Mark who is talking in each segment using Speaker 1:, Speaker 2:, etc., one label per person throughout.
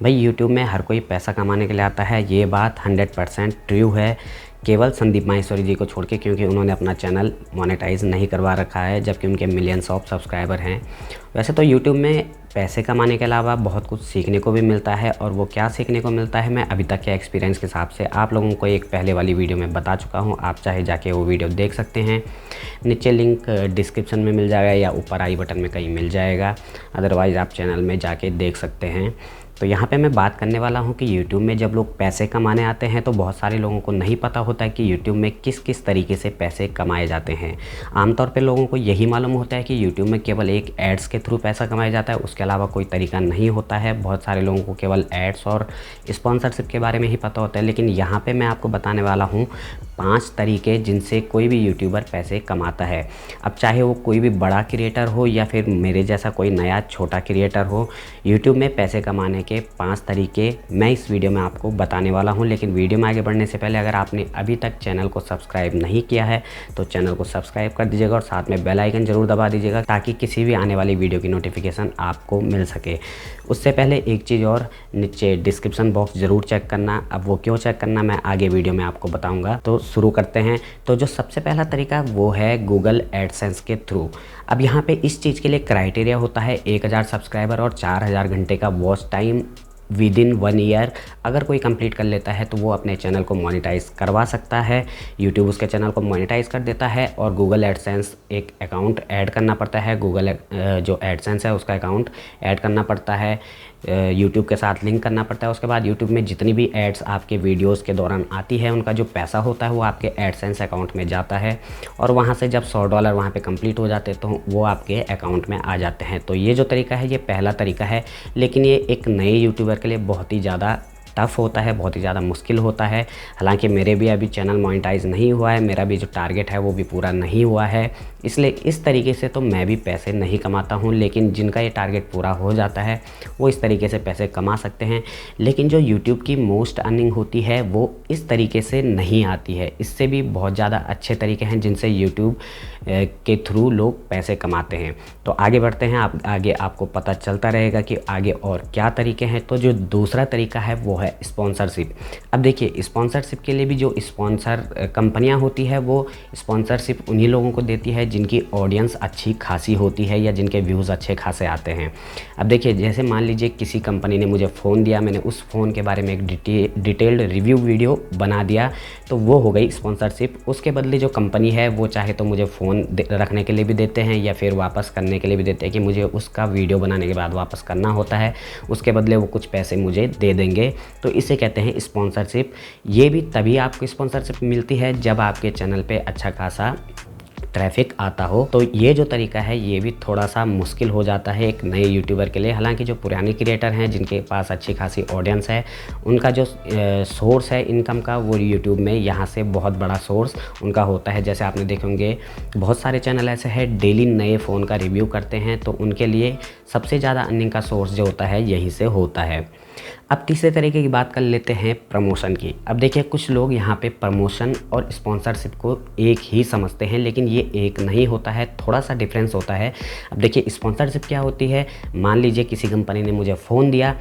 Speaker 1: भाई यूट्यूब में हर कोई पैसा कमाने के लिए आता है, ये बात 100% ट्रू है, केवल संदीप माहेश्वरी जी को छोड़ के, क्योंकि उन्होंने अपना चैनल मोनेटाइज नहीं करवा रखा है, जबकि उनके मिलियंस ऑफ सब्सक्राइबर हैं। वैसे तो यूट्यूब में पैसे कमाने के अलावा बहुत कुछ सीखने को भी मिलता है, और वो क्या सीखने को मिलता है मैं अभी तक के एक्सपीरियंस के हिसाब से आप लोगों को एक पहले वाली वीडियो में बता चुका हूँ। आप चाहे जाके वो वीडियो देख सकते हैं, नीचे लिंक डिस्क्रिप्शन में मिल जाएगा या ऊपर आई बटन में कहीं मिल जाएगा, अदरवाइज़ आप चैनल में जाके देख सकते हैं। तो यहाँ पे मैं बात करने वाला हूँ कि YouTube में जब लोग पैसे कमाने आते हैं तो बहुत सारे लोगों को नहीं पता होता है कि YouTube में किस किस तरीके से पैसे कमाए जाते हैं। आमतौर पे लोगों को यही मालूम होता है कि YouTube में केवल एक एड्स के थ्रू पैसा कमाया जाता है, उसके अलावा कोई तरीका नहीं होता है। बहुत सारे लोगों को केवल एड्स और स्पॉन्सरशिप के बारे में ही पता होता है, लेकिन यहाँ पर मैं आपको बताने वाला हूँ 5 तरीके जिनसे कोई भी यूट्यूबर पैसे कमाता है। अब चाहे वो कोई भी बड़ा क्रिएटर हो या फिर मेरे जैसा कोई नया छोटा क्रिएटर हो, यूट्यूब में पैसे कमाने के 5 तरीके मैं इस वीडियो में आपको बताने वाला हूं। लेकिन वीडियो में आगे बढ़ने से पहले अगर आपने अभी तक चैनल को सब्सक्राइब नहीं किया है तो चैनल को सब्सक्राइब कर दीजिएगा और साथ में बेल आइकन ज़रूर दबा दीजिएगा, ताकि किसी भी आने वाली वीडियो की नोटिफिकेशन आपको मिल सके। उससे पहले एक चीज़ और, नीचे डिस्क्रिप्शन बॉक्स ज़रूर चेक करना। अब वो क्यों चेक करना मैं आगे वीडियो में आपको बताऊँगा। तो शुरू करते हैं। तो जो सबसे पहला तरीका वो है गूगल एडसेंस के थ्रू। अब यहाँ पे इस चीज़ के लिए क्राइटेरिया होता है 1000 सब्सक्राइबर और 4000 घंटे का वॉच टाइम विदिन 1 ईयर। अगर कोई कंप्लीट कर लेता है तो वो अपने चैनल को मोनेटाइज करवा सकता है, यूट्यूब उसके चैनल को मोनेटाइज कर देता है। और गूगल एडसेंस एक अकाउंट ऐड करना पड़ता है, गूगल जो एडसेंस है उसका अकाउंट ऐड करना पड़ता है, यूट्यूब के साथ लिंक करना पड़ता है। उसके बाद यूट्यूब में जितनी भी एड्स आपके वीडियोस के दौरान आती है उनका जो पैसा होता है वो आपके एडसेंस अकाउंट में जाता है, और वहाँ से जब $100 वहाँ पे कंप्लीट हो जाते तो वो आपके अकाउंट में आ जाते हैं। तो ये जो तरीका है ये पहला तरीका है, लेकिन ये एक नए यूट्यूबर के लिए बहुत ही ज़्यादा टफ़ होता है, बहुत ही ज़्यादा मुश्किल होता है। हालांकि मेरे भी अभी चैनल मोनेटाइज नहीं हुआ है, मेरा भी जो टारगेट है वो भी पूरा नहीं हुआ है, इसलिए इस तरीके से तो मैं भी पैसे नहीं कमाता हूं। लेकिन जिनका ये टारगेट पूरा हो जाता है वो इस तरीके से पैसे कमा सकते हैं। लेकिन जो यूट्यूब की मोस्ट अर्निंग होती है वो इस तरीके से नहीं आती है, इससे भी बहुत ज़्यादा अच्छे तरीके हैं जिनसे यूट्यूब के थ्रू लोग पैसे कमाते हैं। तो आगे बढ़ते हैं, आगे आपको पता चलता रहेगा कि आगे और क्या तरीके हैं। तो जो दूसरा तरीका है वो है स्पॉन्सरशिप। अब देखिए, स्पॉन्सरशिप के लिए भी जो स्पॉन्सर कंपनियां होती है वो स्पॉन्सरशिप उन्हीं लोगों को देती है जिनकी ऑडियंस अच्छी खासी होती है या जिनके व्यूज़ अच्छे खासे आते हैं। अब देखिए, जैसे मान लीजिए किसी कंपनी ने मुझे फ़ोन दिया, मैंने उस फ़ोन के बारे में एक डिटेल्ड रिव्यू वीडियो बना दिया, तो वो हो गई स्पॉन्सरशिप। उसके बदले जो कंपनी है वो चाहे तो मुझे फ़ोन रखने के लिए भी देते हैं या फिर वापस करने के लिए भी देते हैं कि मुझे उसका वीडियो बनाने के बाद वापस करना होता है, उसके बदले वो कुछ पैसे मुझे दे देंगे। तो इसे कहते हैं स्पॉन्सरशिप। ये भी तभी आपको स्पॉन्सरशिप मिलती है जब आपके चैनल पे अच्छा खासा ट्रैफिक आता हो। तो ये जो तरीका है ये भी थोड़ा सा मुश्किल हो जाता है एक नए यूट्यूबर के लिए। हालांकि जो पुराने क्रिएटर हैं जिनके पास अच्छी खासी ऑडियंस है, उनका जो सोर्स है इनकम का वो यूट्यूब में यहाँ से बहुत बड़ा सोर्स उनका होता है। जैसे आपने देखे होंगे बहुत सारे चैनल ऐसे हैं डेली नए फ़ोन का रिव्यू करते हैं, तो उनके लिए सबसे ज़्यादा अर्निंग का सोर्स जो होता है यहीं से होता है। अब तीसरे तरीके की बात कर लेते हैं प्रमोशन की। अब देखिए, कुछ लोग यहाँ पे प्रमोशन और स्पॉन्सरशिप को एक ही समझते हैं, लेकिन ये एक नहीं होता है, थोड़ा सा डिफरेंस होता है। अब देखिए, स्पॉन्सरशिप क्या होती है, मान लीजिए किसी कंपनी ने मुझे फ़ोन दिया,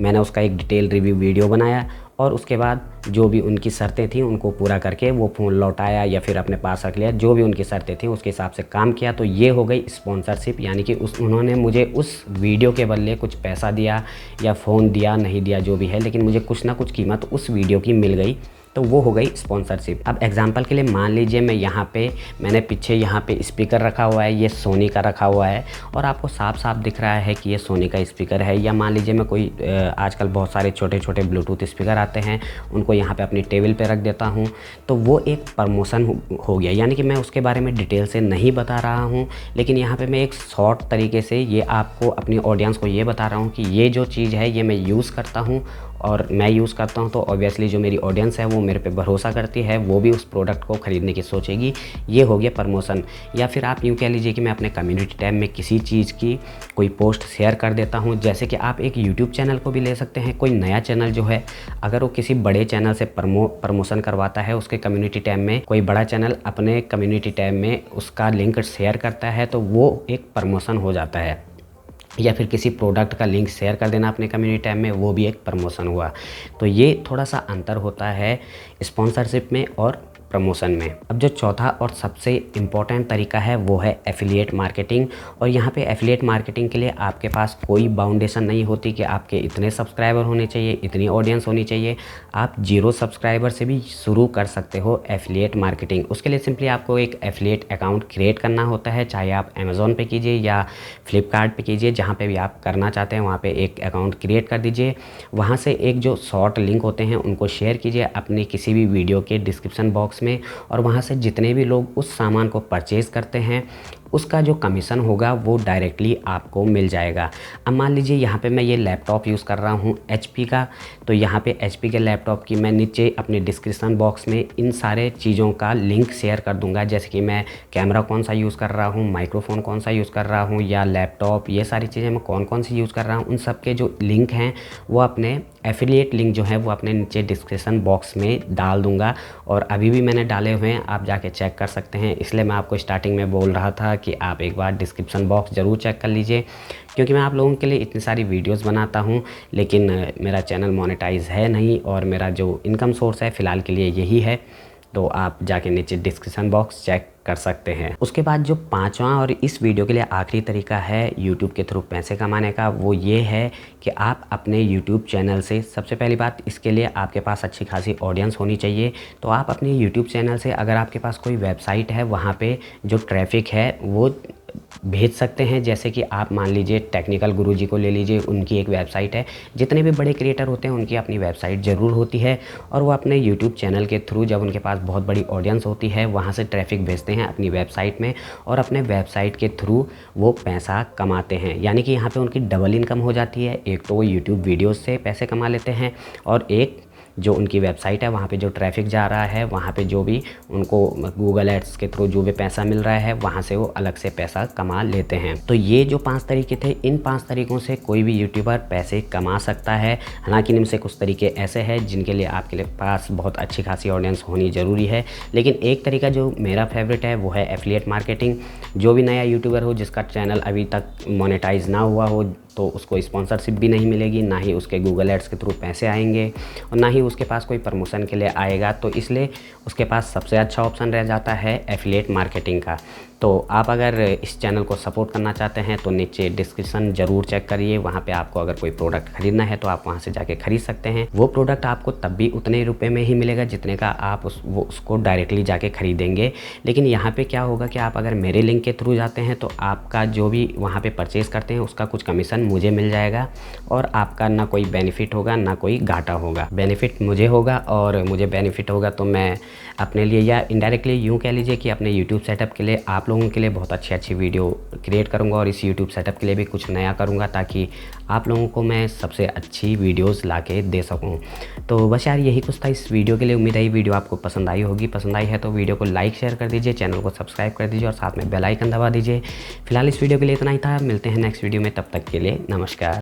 Speaker 1: मैंने उसका एक डिटेल रिव्यू वीडियो बनाया और उसके बाद जो भी उनकी शर्तें थी उनको पूरा करके वो फ़ोन लौटाया या फिर अपने पास रख लिया, जो भी उनकी शर्तें थी उसके हिसाब से काम किया, तो ये हो गई स्पॉन्सरशिप। यानी कि उन्होंने मुझे उस वीडियो के बदले कुछ पैसा दिया या फ़ोन दिया, नहीं दिया जो भी है, लेकिन मुझे कुछ ना कुछ कीमत उस वीडियो की मिल गई, तो वो हो गई स्पॉन्सरशिप। अब एग्जांपल के लिए मान लीजिए मैंने पीछे यहाँ पे स्पीकर रखा हुआ है, ये सोनी का रखा हुआ है और आपको साफ साफ दिख रहा है कि ये सोनी का स्पीकर है। या मान लीजिए मैं कोई आजकल बहुत सारे छोटे छोटे ब्लूटूथ स्पीकर आते हैं, उनको यहाँ पे अपनी टेबल पे रख देता हूँ, तो वो एक प्रमोशन हो गया। यानी कि मैं उसके बारे में डिटेल से नहीं बता रहा हूँ, लेकिन यहाँ पर मैं एक शॉर्ट तरीके से ये आपको अपनी ऑडियंस को ये बता रहा हूँ कि ये जो चीज़ है ये मैं यूज़ करता हूँ और मैं यूज़ करता हूँ, तो ऑब्वियसली जो मेरी ऑडियंस है वो मेरे पे भरोसा करती है, वो भी उस प्रोडक्ट को ख़रीदने की सोचेगी। ये हो गया प्रमोशन। या फिर आप यूँ कह लीजिए कि मैं अपने कम्युनिटी टैब में किसी चीज़ की कोई पोस्ट शेयर कर देता हूँ। जैसे कि आप एक यूट्यूब चैनल को भी ले सकते हैं। कोई नया चैनल जो है अगर वो किसी बड़े चैनल से प्रमोशन करवाता है, उसके कम्युनिटी टैब में कोई बड़ा चैनल अपने कम्युनिटी टैब में उसका लिंक शेयर करता है, तो वो एक प्रमोशन हो जाता है। या फिर किसी प्रोडक्ट का लिंक शेयर कर देना अपने कम्युनिटी टैब में, वो भी एक प्रमोशन हुआ। तो ये थोड़ा सा अंतर होता है स्पॉन्सरशिप में और प्रमोशन में। अब जो चौथा और सबसे इम्पॉर्टेंट तरीका है वो है एफिलिएट मार्केटिंग। और यहाँ पे एफिलिएट मार्केटिंग के लिए आपके पास कोई बाउंडेशन नहीं होती कि आपके इतने सब्सक्राइबर होने चाहिए, इतनी ऑडियंस होनी चाहिए। आप 0 सब्सक्राइबर से भी शुरू कर सकते हो एफिलिएट मार्केटिंग। उसके लिए सिंपली आपको एक एफिलिएट अकाउंट क्रिएट करना होता है, चाहे आप अमेज़ॉन पे कीजिए या फ्लिपकार्ट पे कीजिए, जहाँ पे भी आप करना चाहते हैं वहाँ पे एक अकाउंट क्रिएट कर दीजिए। वहाँ से एक जो शॉर्ट लिंक होते हैं उनको शेयर कीजिए अपनी किसी भी वीडियो के डिस्क्रिप्शन बॉक्स में, और वहाँ से जितने भी लोग उस सामान को परचेज़ करते हैं उसका जो कमीशन होगा वो डायरेक्टली आपको मिल जाएगा। अब मान लीजिए यहाँ पे मैं ये लैपटॉप यूज़ कर रहा हूँ HP का, तो यहाँ पे HP के लैपटॉप की मैं नीचे अपने डिस्क्रिप्शन बॉक्स में इन सारे चीज़ों का लिंक शेयर कर दूँगा, जैसे कि मैं कैमरा कौन सा यूज़ कर रहा हूँ, माइक्रोफोन कौन सा यूज़ कर रहा हूँ, या लैपटॉप, ये सारी चीज़ें मैं कौन कौन सी यूज़ कर रहा हूँ, उन सब के जो लिंक हैं वो अपने एफिलिएट लिंक जो है वो अपने नीचे डिस्क्रिप्शन बॉक्स में डाल दूंगा। और अभी भी मैंने डाले हुए हैं, आप जाके चेक कर सकते हैं। इसलिए मैं आपको स्टार्टिंग में बोल रहा था कि आप एक बार डिस्क्रिप्शन बॉक्स ज़रूर चेक कर लीजिए, क्योंकि मैं आप लोगों के लिए इतनी सारी वीडियोस बनाता हूं, लेकिन मेरा चैनल मोनेटाइज है नहीं और मेरा जो इनकम सोर्स है फ़िलहाल के लिए यही है। तो आप जाके नीचे डिस्क्रिप्शन बॉक्स चेक कर सकते हैं। उसके बाद जो पांचवा और इस वीडियो के लिए आखिरी तरीका है यूट्यूब के थ्रू पैसे कमाने का, वो ये है कि आप अपने यूट्यूब चैनल से, सबसे पहली बात इसके लिए आपके पास अच्छी खासी ऑडियंस होनी चाहिए। तो आप अपने यूट्यूब चैनल से, अगर आपके पास कोई वेबसाइट है, वहाँ पे जो ट्रैफिक है वो भेज सकते हैं। जैसे कि आप मान लीजिए टेक्निकल गुरुजी को ले लीजिए, उनकी एक वेबसाइट है। जितने भी बड़े क्रिएटर होते हैं उनकी अपनी वेबसाइट ज़रूर होती है, और वो अपने यूट्यूब चैनल के थ्रू, जब उनके पास बहुत बड़ी ऑडियंस होती है, वहाँ से ट्रैफिक भेजते हैं अपनी वेबसाइट में, और अपने वेबसाइट के थ्रू वो पैसा कमाते हैं। यानी कि यहाँ पे उनकी डबल इनकम हो जाती है। एक तो वो यूट्यूब वीडियोज़ से पैसे कमा लेते हैं, और एक जो उनकी वेबसाइट है वहाँ पे जो ट्रैफिक जा रहा है, वहाँ पे जो भी उनको गूगल एड्स के थ्रू जो भी पैसा मिल रहा है, वहाँ से वो अलग से पैसा कमा लेते हैं। तो ये जो 5 तरीके थे, इन 5 तरीक़ों से कोई भी यूट्यूबर पैसे कमा सकता है। हालांकि इनमें से कुछ तरीके ऐसे हैं जिनके लिए आपके लिए पास बहुत अच्छी खासी ऑडियंस होनी ज़रूरी है, लेकिन एक तरीका जो मेरा फेवरेट है वो है एफिलिएट मार्केटिंग। जो भी नया यूट्यूबर हो जिसका चैनल अभी तक मोनेटाइज ना हुआ हो, तो उसको स्पॉन्सरशिप भी नहीं मिलेगी, ना ही उसके गूगल एड्स के थ्रू पैसे आएंगे, और ना ही उसके पास कोई प्रमोशन के लिए आएगा। तो इसलिए उसके पास सबसे अच्छा ऑप्शन रह जाता है एफिलिएट मार्केटिंग का। तो आप अगर इस चैनल को सपोर्ट करना चाहते हैं तो नीचे डिस्क्रिप्शन ज़रूर चेक करिए, वहाँ पे आपको अगर कोई प्रोडक्ट खरीदना है तो आप वहाँ से जाके खरीद सकते हैं। वो प्रोडक्ट आपको तब भी उतने रुपए में ही मिलेगा जितने का आप उसको डायरेक्टली जाके खरीदेंगे। लेकिन यहाँ पे क्या होगा कि आप अगर मेरे लिंक के थ्रू जाते हैं तो आपका जो भी वहाँ पे परचेज़ करते हैं उसका कुछ कमीशन मुझे मिल जाएगा, और आपका ना कोई बेनिफिट होगा ना कोई घाटा होगा। बेनिफिट मुझे होगा, और मुझे बेनिफिट होगा तो मैं अपने लिए, या इनडायरेक्टली यूँ कह लीजिए कि अपने यूट्यूब सेटअप के लिए, आप लोगों के लिए बहुत अच्छी वीडियो क्रिएट करूँगा, और इस यूट्यूब सेटअप के लिए भी कुछ नया करूँगा, ताकि आप लोगों को मैं सबसे अच्छी वीडियोस लाके दे सकूँ। तो बस यार यही कुछ था इस वीडियो के लिए। उम्मीद है ये वीडियो आपको पसंद आई होगी। पसंद आई है तो वीडियो को लाइक शेयर कर दीजिए, चैनल को सब्सक्राइब कर दीजिए, और साथ में बेल आइकन दबा दीजिए। फिलहाल इस वीडियो के लिए इतना ही था। मिलते हैं नेक्स्ट वीडियो में, तब तक के लिए नमस्कार।